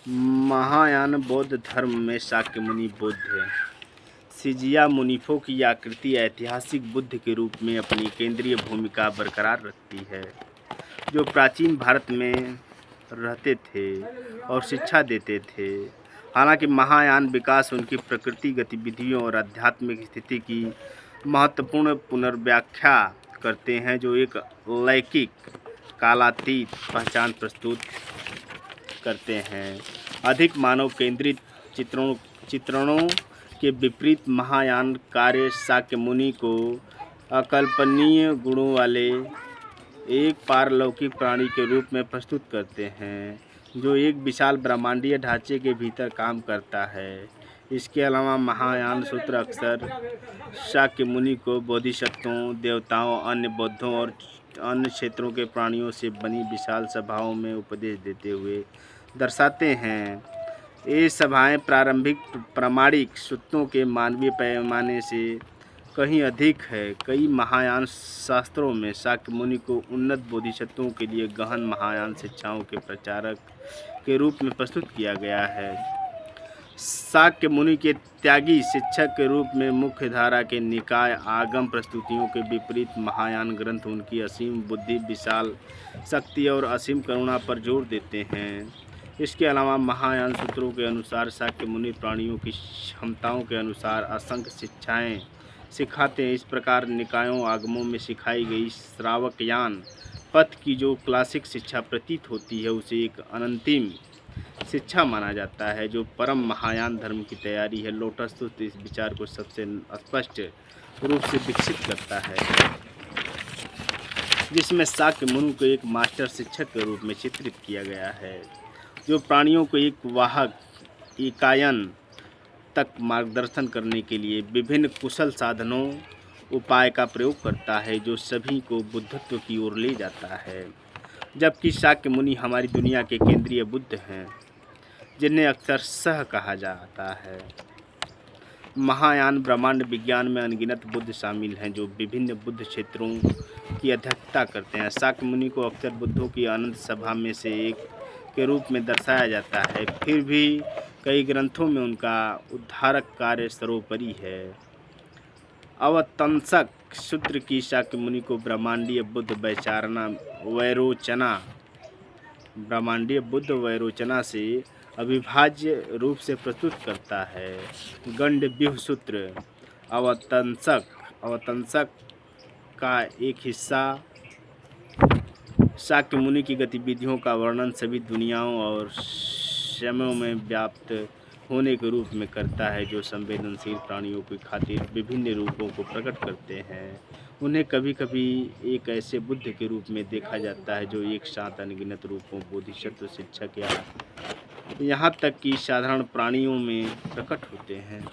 महायान बौद्ध धर्म में शाक्य मुनि बुद्ध है। सिजिया मुनिफों की आकृति ऐतिहासिक बुद्ध के रूप में अपनी केंद्रीय भूमिका बरकरार रखती है, जो प्राचीन भारत में रहते थे और शिक्षा देते थे। हालांकि महायान विकास उनकी प्रकृति गतिविधियों और आध्यात्मिक स्थिति की महत्वपूर्ण पुनर्व्याख्या करते हैं, जो एक लौकिक कालातीत पहचान प्रस्तुत करते हैं। अधिक मानव केंद्रित चित्रणों के विपरीत महायान कार्य शाक्य मुनि को अकल्पनीय गुणों वाले एक पारलौकिक प्राणी के रूप में प्रस्तुत करते हैं, जो एक विशाल ब्रह्मांडीय ढांचे के भीतर काम करता है। इसके अलावा महायान सूत्र अक्सर शाक्य मुनि को बोधिसत्वों, देवताओं, अन्य बौद्धों और अन्य क्षेत्रों के प्राणियों से बनी विशाल सभाओं में उपदेश देते हुए दर्शाते हैं। ये सभाएं प्रारंभिक प्रामाणिक सूत्रों के मानवीय पैमाने से कहीं अधिक है। कई महायान शास्त्रों में शाक्य मुनि को उन्नत बोधिसत्वों के लिए गहन महायान शिक्षाओं के प्रचारक के रूप में प्रस्तुत किया गया है। शाक्य मुनि के त्यागी शिक्षक के रूप में मुख्य धारा के निकाय आगम प्रस्तुतियों के विपरीत महायान ग्रंथ उनकी असीम बुद्धि, विशाल शक्ति और असीम करुणा पर जोर देते हैं। इसके अलावा महायान सूत्रों के अनुसार शाक्य मुनि प्राणियों की क्षमताओं के अनुसार असंख्य शिक्षाएं सिखाते हैं। इस प्रकार निकायों आगमों में सिखाई गई श्रावकयान पथ की जो क्लासिक शिक्षा प्रतीत होती है, उसे एक अनंतिम शिक्षा माना जाता है, जो परम महायान धर्म की तैयारी है। लोटस सूत्र इस विचार को सबसे स्पष्ट रूप से विकसित करता है, जिसमें शाक्य मुनि को एक मास्टर शिक्षक के रूप में चित्रित किया गया है, जो प्राणियों को एक वाहक इकायन तक मार्गदर्शन करने के लिए विभिन्न कुशल साधनों उपाय का प्रयोग करता है, जो सभी को बुद्धत्व की ओर ले जाता है। जबकि शाक्य मुनि हमारी दुनिया के केंद्रीय बुद्ध हैं, जिन्हें अक्सर सह कहा जाता है। महायान ब्रह्मांड विज्ञान में अनगिनत बुद्ध शामिल हैं, जो विभिन्न बुद्ध क्षेत्रों की अध्यक्षता करते हैं। शाक्य मुनि को अक्सर बुद्धों की अनंत सभा में से एक के रूप में दर्शाया जाता है, फिर भी कई ग्रंथों में उनका उद्धारक कार्य सर्वोपरि है। अवतंसक सूत्र की शाक्य मुनि को ब्रह्मांडीय बुद्ध वैरोचना से अविभाज्य रूप से प्रस्तुत करता है। गंडव्यूह सूत्र अवतंसक का एक हिस्सा शाक्य मुनि की गतिविधियों का वर्णन सभी दुनियाओं और समयों में व्याप्त होने के रूप में करता है, जो संवेदनशील प्राणियों की खातिर विभिन्न रूपों को प्रकट करते हैं। उन्हें कभी कभी एक ऐसे बुद्ध के रूप में देखा जाता है, जो एक साथ अनगिनत रूपों, बोधिसत्व, शिक्षक या यहाँ तक कि साधारण प्राणियों में प्रकट होते हैं।